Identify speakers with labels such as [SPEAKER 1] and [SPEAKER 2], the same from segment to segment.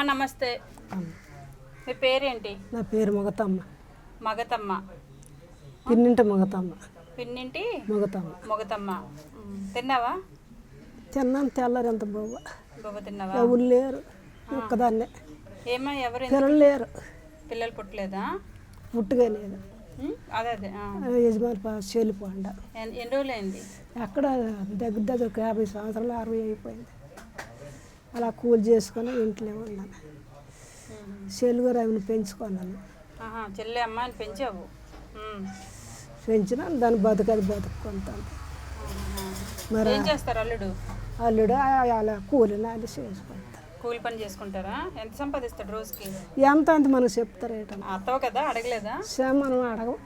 [SPEAKER 1] నమస్తే. మీ పేరేంటి?
[SPEAKER 2] నా పేరు మొగతమ్మ.
[SPEAKER 1] మగతమ్మ.
[SPEAKER 2] పిన్నింటి మొగతమ్మ.
[SPEAKER 1] పిన్నింటి
[SPEAKER 2] మొగతమ్మ.
[SPEAKER 1] మొగతమ్మ. తిన్నావా?
[SPEAKER 2] తిన్నాను. తెల్లారు ఎంత బొవ్వ
[SPEAKER 1] బొవ్వ తిన్నావా?
[SPEAKER 2] ఎవరు లేరు, ఒక్కదాన్నే.
[SPEAKER 1] ఏమా ఎవరు?
[SPEAKER 2] పిల్లలు లేరు.
[SPEAKER 1] పిల్లలు పుట్టలేదా?
[SPEAKER 2] పుట్టుగా లేదు.
[SPEAKER 1] అదే అదే
[SPEAKER 2] యజమాని చెల్లిపోండ.
[SPEAKER 1] ఎన్ని రోజులు అయింది?
[SPEAKER 2] అక్కడ దగ్గర ఒక 50 సంవత్సరాలు 60 అయిపోయింది. అలా కూలి చేసుకొని ఇంట్లో ఉన్నాను. చెల్లిగారు ఆమెను పెంచుకున్నాను.
[SPEAKER 1] చెల్లి అమ్మాయిని పెంచావు?
[SPEAKER 2] పెంచినా దాన్ని బతుకుంటాను.
[SPEAKER 1] మరి ఏం చేస్తారు అల్లుడు?
[SPEAKER 2] అల్లుడు అలా కూలి నాది చేసుకుంటారు.
[SPEAKER 1] కూలి పని చేసుకుంటారా? ఎంత సంపాదిస్తాడు రోజుకి?
[SPEAKER 2] ఎంత అంత మనకు చెప్తారు.
[SPEAKER 1] అత్తవు కదా, అడగలేదా?
[SPEAKER 2] మనం అడగం.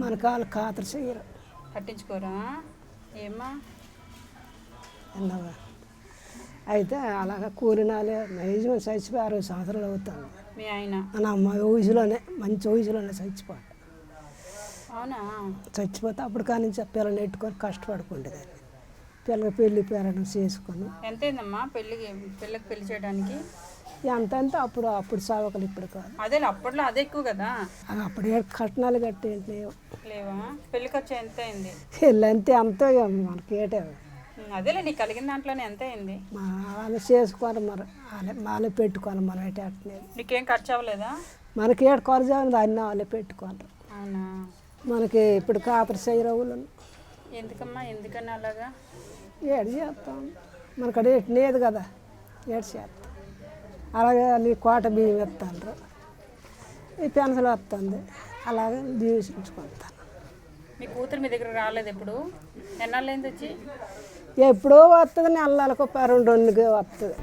[SPEAKER 2] మన కాళ్ళు ఖాతరు చెయ్యరు,
[SPEAKER 1] పట్టించుకోరా? ఏమ్మా
[SPEAKER 2] అన్నవా? అయితే అలాగా కూలినాలే యజమాని చచ్చిపోయి 60 సంవత్సరాలు అవుతాను.
[SPEAKER 1] మీ ఆయన?
[SPEAKER 2] మా వయసులోనే, మంచి వయసులోనే చచ్చిపోయాడు.
[SPEAKER 1] అవునా?
[SPEAKER 2] చచ్చిపోతే అప్పుడు కానీ పిల్లలు నెట్టుకొని కష్టపడుకుండేదాన్ని. పిల్లకి పెళ్లి పేరడం చేసుకొని.
[SPEAKER 1] ఎంతైందమ్మా పెళ్ళికి పెళ్లి చేయడానికి?
[SPEAKER 2] ఎంత అంటే అప్పుడు సావకలు ఇప్పుడు కాదు.
[SPEAKER 1] అదే అప్పట్లో అదే ఎక్కువ కదా.
[SPEAKER 2] అప్పుడు కట్నాలు కట్టేంటి
[SPEAKER 1] లేవా? పెళ్లి ఖర్చు ఎంత అయింది?
[SPEAKER 2] పెళ్ళి అంతే అంతే మనకేటే.
[SPEAKER 1] అదేలే నీకు కలిగిన దాంట్లోనే ఎంత అయింది?
[SPEAKER 2] వాళ్ళు చేసుకోవాలి, మరి వాళ్ళే పెట్టుకోవాలి. మనం అయితే అట్లేదు.
[SPEAKER 1] నీకేం ఖర్చు అవ్వలేదా?
[SPEAKER 2] మనకి ఏడు ఖర్చు అవ్వలేదు, అన్నీ వాళ్ళే పెట్టుకోవాలి.
[SPEAKER 1] అవునా? మనకి
[SPEAKER 2] ఇప్పుడు కాపరి చేయరవులు.
[SPEAKER 1] ఎందుకమ్మా? ఎందుకని అలాగా?
[SPEAKER 2] ఏడు చేస్తాం, మనకడ ఏటి లేదు కదా, ఏడు చేస్తాం. అలాగే నీ కోట బియ్యం ఇస్తాను, ఈ పెన్సిల్ వస్తుంది, అలాగే జీవించుకుంటాను.
[SPEAKER 1] మీ కూతురు మీ దగ్గర రాలేదు ఎప్పుడు? ఎన్నాళ్ళు అయింది వచ్చి?
[SPEAKER 2] ఎప్పుడో వస్తుంది, నెలలకు 2 వస్తుంది.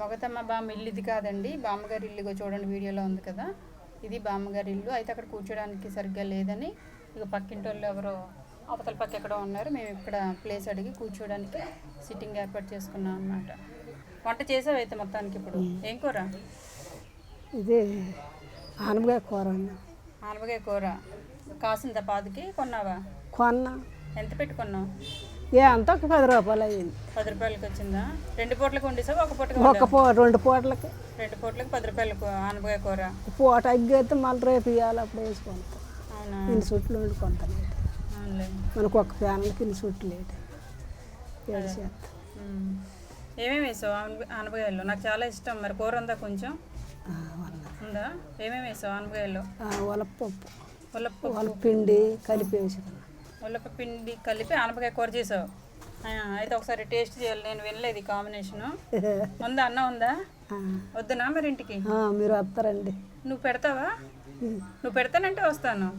[SPEAKER 1] మొగతమ్మ బామ్మ ఇల్లు ఇది కాదండి, బామ్మగారి ఇల్లుగా చూడండి, వీడియోలో ఉంది కదా, ఇది బామ్మగారి ఇల్లు. అయితే అక్కడ కూర్చోడానికి సరిగ్గా లేదని ఇక పక్కింటి వాళ్ళు ఎవరో అవతల పక్క ఎక్కడో ఉన్నారు, మేము ఇక్కడ ప్లేస్ అడిగి కూర్చోడానికి సిట్టింగ్ ఏర్పాటు చేసుకున్నాం అన్నమాట. వంట చేసావు అయితే మొత్తానికి? ఇప్పుడు ఏం కూర?
[SPEAKER 2] ఇది ఆనపకాయ కూర.
[SPEAKER 1] ఆనపకాయ కూర కాసిందా? పాదికి కొన్నావా?
[SPEAKER 2] కొన్నా.
[SPEAKER 1] ఎంత పెట్టుకున్నావు?
[SPEAKER 2] అంత 10 రూపాయలు అయ్యింది.
[SPEAKER 1] 10 రూపాయలకి వచ్చిందా? 2 పూటలకు వండిసావు? ఒక పూట?
[SPEAKER 2] 2 పూటలకి.
[SPEAKER 1] 2 పూటలకు 10 రూపాయలకు ఆనపకాయ కూర.
[SPEAKER 2] పూట అగ్గైతే మళ్ళీ రేపు ఇవ్వాలి, అప్పుడు వేసుకుంటాం.
[SPEAKER 1] అవునా?
[SPEAKER 2] ఇన్ని చుట్లు వండుకుంటాను. మనకు ఒక ఫ్యాన్లకి ఇన్ని చుట్లు లేట్ చేస్తాం.
[SPEAKER 1] ఏమేమి వేసావు ఆనపకాయల్లో? నాకు చాలా ఇష్టం. మరి కూర ఉందా? కొంచెం ఉందా? ఏమేమి వేసావు ఆనపకాయల్లో?
[SPEAKER 2] ఉలపప్పు,
[SPEAKER 1] ఉలపిండి
[SPEAKER 2] కలిపి వేసి,
[SPEAKER 1] ఉలపిండి కలిపి ఆనపకాయ కూర చేసావు. అయితే ఒకసారి టేస్ట్ చేయాలి, నేను వినలేదు ఈ కాంబినేషను. ఉందా? అన్నం ఉందా? వద్దునా మరి ఇంటికి?
[SPEAKER 2] మీరు వస్తారండి.
[SPEAKER 1] నువ్వు పెడతావా? నువ్వు పెడతానంటే వస్తాను.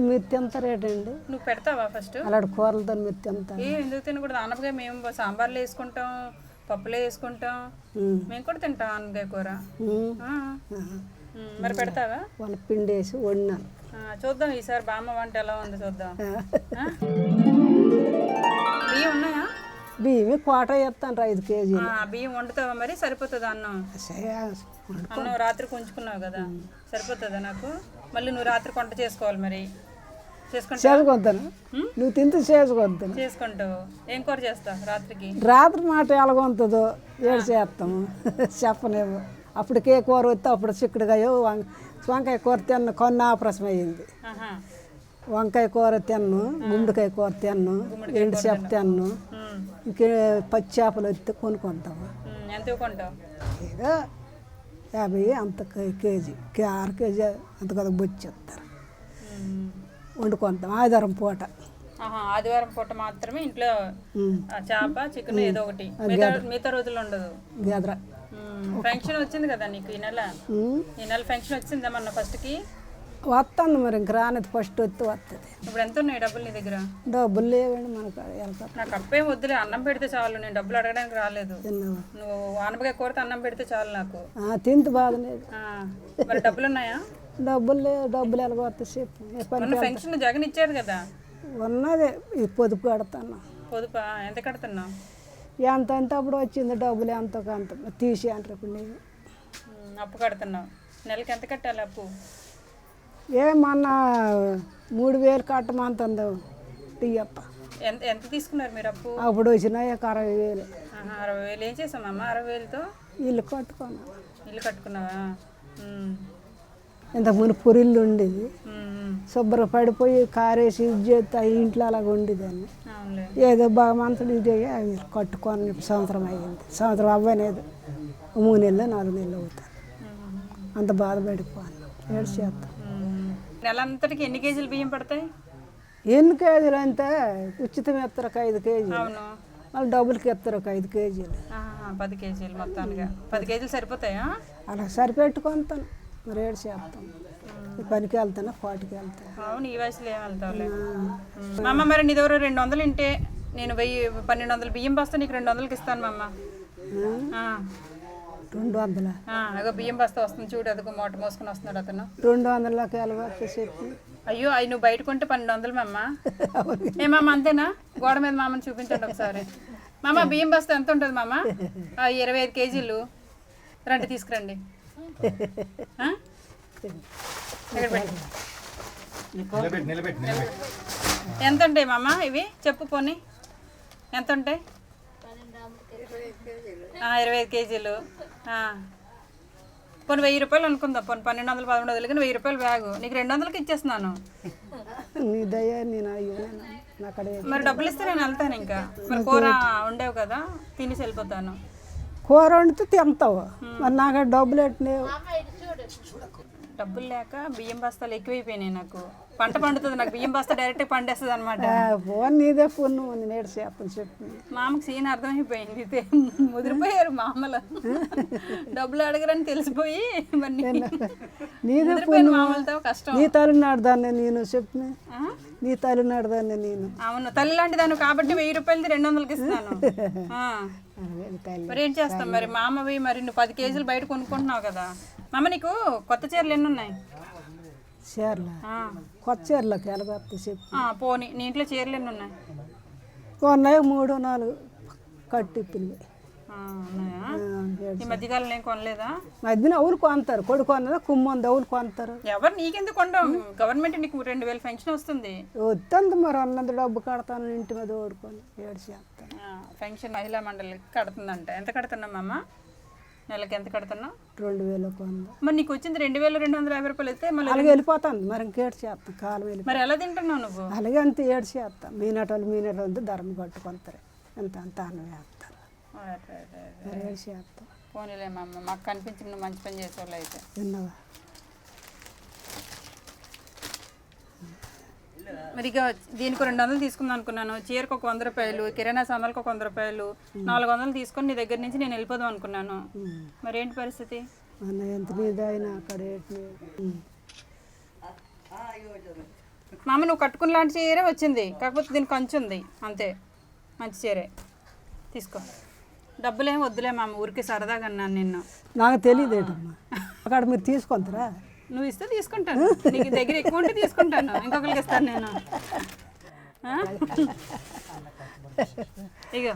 [SPEAKER 2] మీరు తింటారేటండి?
[SPEAKER 1] నువ్వు పెడతావా ఫస్ట్? అలాంటి
[SPEAKER 2] కూరలతో మీరు తింటారు?
[SPEAKER 1] ఎందుకు తినకూడదు? ఆనపకాయ మేము సాంబార్లో వేసుకుంటాం, పప్పులో వేసుకుంటాం, మేము కూడా తింటాం ఆనపకాయ కూర. మరి పెడతావా?
[SPEAKER 2] వాళ్ళ పిండి వేసి వండినాను.
[SPEAKER 1] చూద్దాం ఈసారి బామ్మ వంట ఎలా ఉందో చూద్దాం. బియ్యం ఉన్నాయా?
[SPEAKER 2] బియ్యం కోట వేస్తాను 5 కేజీలు.
[SPEAKER 1] బియ్యం వండుతావా మరి? సరిపోతుందా అన్నం? అన్నం రాత్రి ఉంచుకున్నావు కదా, సరిపోతుందా నాకు? మళ్ళీ నువ్వు రాత్రి వంట చేసుకోవాలి మరి.
[SPEAKER 2] చేసుకుంటాను. నువ్వు తింటే చేసుకుంటావు.
[SPEAKER 1] ఏం కూర చేస్తావు రాత్రికి?
[SPEAKER 2] రాత్రి మాట ఎలాగొంతుందో ఏడు చేస్తాము, చెప్పలేము. అప్పటికే కూర వస్తే అప్పుడు చిక్కుడుకాయ వంకాయ కూర తిన్ను, కొన్ని ఆపరేషన్ అయ్యింది. వంకాయ కూర తిన్ను, గుమ్మడికాయ కూర తిన్ను, ఎండు చేప తిన్ను, ఇంకే పచ్చి చేపలు వస్తే కొనుక్కుంటాము.
[SPEAKER 1] ఎంత కొంటావు?
[SPEAKER 2] ఏదో 50 అంత కేజీ, 6 కేజీ అంత కదా బొచ్చేస్తారు. వండుకుంటాం ఆదివారం పూట.
[SPEAKER 1] ఆదివారం పూట మాత్రమే ఇంట్లో చేప, చికెన్ ఏదో ఒకటి, మిగతా రోజుల్లో ఉండదు.
[SPEAKER 2] గేదర
[SPEAKER 1] ఫంక్షన్ వచ్చింది కదా నీకు ఈ నెల? ఈ నెల ఫంక్షన్ వచ్చిందా మొన్న ఫస్ట్కి?
[SPEAKER 2] వస్తాను మరి, ఇంక రానిది ఫస్ట్ వస్తుంది.
[SPEAKER 1] ఇప్పుడు ఎంత ఉన్నాయి డబ్బులు నీ దగ్గర?
[SPEAKER 2] డబ్బులు లేవండి మనకు.
[SPEAKER 1] నాకు అప్పేం వద్దులే, అన్నం పెడితే చాలు, నేను డబ్బులు అడగడానికి రాలేదు. నువ్వు ఆనపకాయ కూరతో అన్నం పెడితే చాలు నాకు.
[SPEAKER 2] తింటే బాధలేదు.
[SPEAKER 1] మరి డబ్బులు ఉన్నాయా?
[SPEAKER 2] డబ్బులు లేవు. డబ్బులు ఎలా వస్తాయి చెప్పు.
[SPEAKER 1] ఫంక్షన్ జగన్ ఇచ్చారు కదా?
[SPEAKER 2] ఉన్నది ఈ పొదుపు కడతాను.
[SPEAKER 1] పొదుపా? ఎంత కడుతున్నావు?
[SPEAKER 2] ఎంత అంటే అప్పుడు వచ్చింది డబ్బులు ఎంతో అంత తీసి అంటారు. ఇప్పుడు నేను
[SPEAKER 1] అప్పు కడుతున్నావు. నెలకి ఎంత కట్టాలి అప్పు?
[SPEAKER 2] మొన్న 3000 కట్టమంటుంది టీయప్ప.
[SPEAKER 1] ఎంత ఎంత తీసుకున్నారు మీరు అప్పు?
[SPEAKER 2] అప్పుడు వచ్చినాయి 60,000.
[SPEAKER 1] 60,000 ఏం చేసామమ్మా? 60,000తో
[SPEAKER 2] ఇల్లు కట్టుకున్నా.
[SPEAKER 1] ఇల్లు కట్టుకున్నావా?
[SPEAKER 2] ఇంతకుముందు పురిల్లు ఉండేది, శుభ్రపడిపోయి కారేసి ఇది చేస్తే ఇంట్లో అలాగ ఉండేదాన్ని. ఏదో భగవంతుడు ఇది అవి కట్టుకొని సంవత్సరం అయ్యింది. సంవత్సరం అవ్వలేదు, 3 నెలలు 4 నెలలు అవుతాయి. అంత బాధపడిపోను, ఏడు చేస్తాం.
[SPEAKER 1] నెల అంతటికి ఎన్ని కేజీలు బియ్యం పడతాయి?
[SPEAKER 2] ఎన్ని కేజీలు అంటే ఉచితం ఎత్తరు 5 కేజీలు,
[SPEAKER 1] అవును,
[SPEAKER 2] మళ్ళీ డబ్బులకి ఎత్తరు 5 కేజీలు.
[SPEAKER 1] 10 కేజీలు మొత్తానికి 10 కేజీలు సరిపోతాయా?
[SPEAKER 2] అలా సరిపెట్టుకుంటాను, మరి ఏడు చేస్తాం. పనికి వెళ్తాను, కోటికి వెళ్తాను.
[SPEAKER 1] అవును, ఈ వయసులో ఏం వెళ్తావులే. మా అమ్మ మరి నీ దగ్గర 200 ఉంటే నేను 1200 బియ్యం బస్తా నీకు 200కి ఇస్తాను మా అమ్మ.
[SPEAKER 2] 200?
[SPEAKER 1] అగో బియ్యం బస్తా వస్తుంది చూడు, అదిగో మూట మోసుకొని వస్తున్నాడు అతను.
[SPEAKER 2] 200కి వెళ్ళవచ్చు చెప్పి.
[SPEAKER 1] అయ్యో అవి నువ్వు బయట కొంటే 1200 మా అమ్మ. ఏమమ్మ అంతేనా? గోడ మీద మా అమ్మని చూపించండి ఒకసారి. మా అమ్మ బియ్యం బస్తా ఎంత ఉంటుంది మా అమ్మ? 25 కేజీలు. రండి తీసుకురండి. ఎంత ఉంటాయి మా అమ్మ ఇవి? చెప్పు పోనీ ఎంత ఉంటాయి? 25 కేజీలు. పోనీ 1000 రూపాయలు అనుకుందాం. పోనీ 1200 1300 కానీ 1000 రూపాయలు బ్యాగు నీకు 200కి ఇచ్చేస్తున్నాను. మరి డబ్బులు ఇస్తే నేను వెళ్తాను. ఇంకా మరి కూర ఉండేవు కదా, తినేసి వెళ్ళిపోతాను.
[SPEAKER 2] కూర వండితే తింటావు, మరి నాకు డబ్బులు ఎట్టినావు?
[SPEAKER 1] డబ్బులు లేక బియ్యం బస్తాలు ఎక్కువైపోయినాయి. నాకు పంట పండుతుంది, నాకు బియ్యం బస్తా డైరెక్ట్ పండేస్తుంది అనమాట.
[SPEAKER 2] ఫోన్ నీదే ఫోన్ ఉంది, నేడు చెప్పని చెప్పి
[SPEAKER 1] మామకి సీన్ అర్థమైపోయింది. ఇదే ముదిరిపోయారు మామలు, డబ్బులు అడగరని తెలిసిపోయి
[SPEAKER 2] నీదే ఫోన్.
[SPEAKER 1] మామలతో కష్టం.
[SPEAKER 2] నీ తల్లినాడు దాన్ని నేను చెప్పిన, నీ తల్లినాడు దాన్ని నేను.
[SPEAKER 1] అవును, తల్లి లాంటి దాన్ని కాబట్టి 1000 రూపాయలది 200కి ఇస్తున్నాను. మరి ఏం చేస్తాం మరి మామవి? మరి నువ్వు 10 కేజీలు బయట కొనుక్కుంటున్నావు కదా. మామ నీకు కొత్త చీరలు ఎన్ని ఉన్నాయి?
[SPEAKER 2] చీరలు కొత్త చీరలకు ఎలాగొస్తా చెప్పి.
[SPEAKER 1] పోనీ నీ ఇంట్లో చీరలు ఎన్ని ఉన్నాయి?
[SPEAKER 2] కొన్నాయి 3 4 కట్టిప్పినవి.
[SPEAKER 1] ఈ మధ్యకాలంలో ఏం కొనలేదా?
[SPEAKER 2] మధ్యన అవులు కొంటారు, కొడుకు కొన్నదా కుమ్మంది అవులు కొంటారు.
[SPEAKER 1] ఎవరు నీకెందుకు కొండం? గవర్నమెంట్ నీకు 2000 పెన్షన్ వస్తుంది.
[SPEAKER 2] వద్దంది మరి అన్నది డబ్బు కడతాను, ఇంటి మీద ఓడుకొని ఏడు చేస్తాను.
[SPEAKER 1] పెన్షన్ మహిళా మండలికి కడుతుందంట. ఎంత కడుతున్నామమ్మ? నెలకి ఎంత కడుతున్నావు?
[SPEAKER 2] 2000 కొంద.
[SPEAKER 1] మరి నీకు వచ్చింది 2250 రూపాయలు అయితే మళ్ళీ
[SPEAKER 2] అలాగే వెళ్ళిపోతాను. మరి ఇంకేడు చేస్తాను, కాలం వెళ్ళి.
[SPEAKER 1] మరి ఎలా తింటున్నావు నువ్వు?
[SPEAKER 2] అలాగే అంత ఏడు చేస్తాను. మీనటోళ్ళు అంతా ధర్మ కట్టుకుంటారు, ఎంత అంత అన్నం వేస్తారు, మరి ఏడు చేస్తాం.
[SPEAKER 1] పోనీలే మా అమ్మ, మాకు కనిపించింది నువ్వు మంచి పని చేసేవాళ్ళు అయితే.
[SPEAKER 2] విన్నావా?
[SPEAKER 1] మరి ఇక దీనికి 200 తీసుకుందాం అనుకున్నాను. చీరకు ఒక 100 రూపాయలు, కిరాణా సామాన్లకు ఒక 100 రూపాయలు, 400 తీసుకొని నీ దగ్గర నుంచి నేను వెళ్ళిపోదాం అనుకున్నాను. మరి ఏంటి పరిస్థితి?
[SPEAKER 2] అన్న ఎంత మీద అయినా అక్కడ
[SPEAKER 1] మామ నువ్వు కట్టుకున్న లాంటి చీరే వచ్చింది, కాకపోతే దీనికి కంచు ఉంది అంతే. మంచి చీరే తీసుకో. డబ్బులు ఏమి వద్దులే మామ, ఊరికి సరదాగా అన్నాను నిన్ను.
[SPEAKER 2] నాకు తెలియదు ఏంటమ్మా, అక్కడ మీరు తీసుకుంటారా?
[SPEAKER 1] నువ్వు ఇస్తే తీసుకుంటాను, నీకు దగ్గర ఎక్కువ ఉంటే తీసుకుంటాను, ఇంకొకరికి ఇస్తాను నేను. ఇగో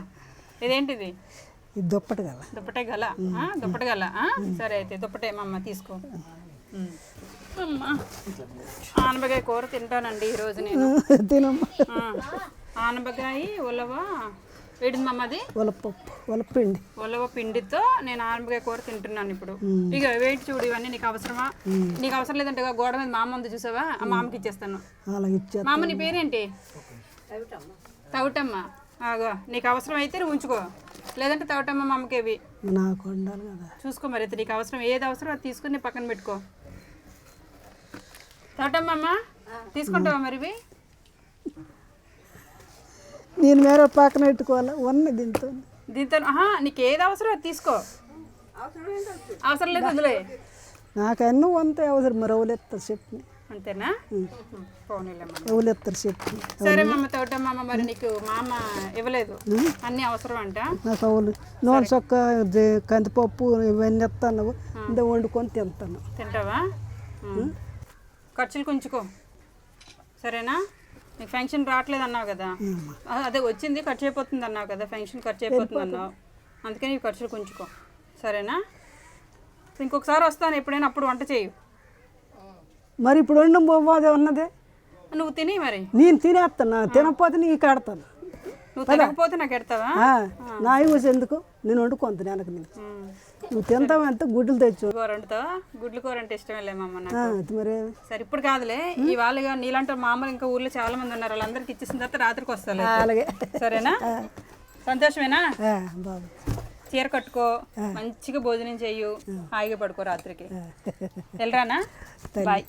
[SPEAKER 1] ఇదేంటిది?
[SPEAKER 2] ఇది దుప్పటి గల.
[SPEAKER 1] దుప్పటే గల? దుప్పటి గల. సరే అయితే దుప్పటే మా తీసుకో. అమ్మా ఆనపకాయ కూర తింటానండి ఈరోజు నేను. ఆనపకాయ ఉలవ వేడింది మమ్మది,
[SPEAKER 2] ఉలపిండి,
[SPEAKER 1] ఉలవ పిండితో నేను ఆనపకాయ కూర తింటున్నాను ఇప్పుడు. ఇక వెయిట్ చూడు, ఇవన్నీ నీకు అవసరమా? నీకు అవసరం లేదంటే గోడ మీద మా అమ్మ ఉంది చూసావా, ఆ మామకి ఇచ్చేస్తాను. మా అమ్మ నీ పేరేంటి? తౌటమ్మ. ఆగో నీకు అవసరం అయితే నువ్వు ఉంచుకో, లేదంటే తౌటమ్మ మా అమ్మకి ఇవి
[SPEAKER 2] నాకు ఉండాలి కదా.
[SPEAKER 1] చూసుకో మరి అయితే నీకు అవసరం ఏది అవసరం అది తీసుకుని పక్కన పెట్టుకో. తౌటమ్మ అమ్మ తీసుకుంటావా మరి ఇవి?
[SPEAKER 2] నేను వేరే పక్కన పెట్టుకోవాలి ఉన్న దీంతో.
[SPEAKER 1] నీకు ఏది అవసరం అది తీసుకో, అవసరం లేదు వదిలే.
[SPEAKER 2] నాకు అన్నీ వంత అవసరం, మరి ఎవరెత్తారు చెప్పి.
[SPEAKER 1] అంతేనా?
[SPEAKER 2] ఎవరెత్తారు చెప్పి.
[SPEAKER 1] సరే మమ్మ తోటమ్మ, మరి నీకు మా అమ్మ ఇవ్వలేదు, అన్నీ అవసరం అంట.
[SPEAKER 2] నాకు అవులు నూనె చొక్క కందిపప్పు ఇవన్నీ ఎత్తాను, ఇంత వండుకొని తింటాను.
[SPEAKER 1] తింటావా? ఖర్చులు కొంచుకో సరేనా? నీకు ఫంక్షన్ రావట్లేదు అన్నావు కదా, అదే వచ్చింది ఖర్చు అయిపోతుంది అన్నావు కదా, ఫంక్షన్ ఖర్చు అయిపోతుంది అన్నావు, అందుకని ఈ ఖర్చులు కొంచుకో సరేనా? ఇంకొకసారి వస్తాను ఎప్పుడైనా, అప్పుడు వంట చేయు.
[SPEAKER 2] మరి ఇప్పుడు వండం పోదే ఉన్నదే.
[SPEAKER 1] నువ్వు తిని మరి
[SPEAKER 2] నేను తినేస్తాను, తినకపోతే నీకు కడతాను.
[SPEAKER 1] నువ్వు తినకపోతే నాకు ఎడతావా?
[SPEAKER 2] నా యూస్ ఎందుకు, నేను వండుకుంటాను వెనక నుంచి. నువ్వు తింటావంటే గుడ్లు తెచ్చు.
[SPEAKER 1] కూర వండుతావా? గుడ్లు కూర అంటే ఇష్టమే లేమమ్మ నాకు.
[SPEAKER 2] మరి
[SPEAKER 1] సరే ఇప్పుడు కాదులే, ఇవాళ నీలాంటి మామూలు ఇంకా ఊర్లో చాలా మంది ఉన్నారు, వాళ్ళందరికి ఇచ్చేసిన తర్వాత రాత్రికి వస్తాను.
[SPEAKER 2] అలాగే
[SPEAKER 1] సరేనా? సంతోషమేనా?
[SPEAKER 2] బాబు
[SPEAKER 1] చీర కట్టుకో, మంచిగా భోజనం చెయ్యు, హాయిగా పడుకో రాత్రికి. వెళ్ళరానా? బాయ్.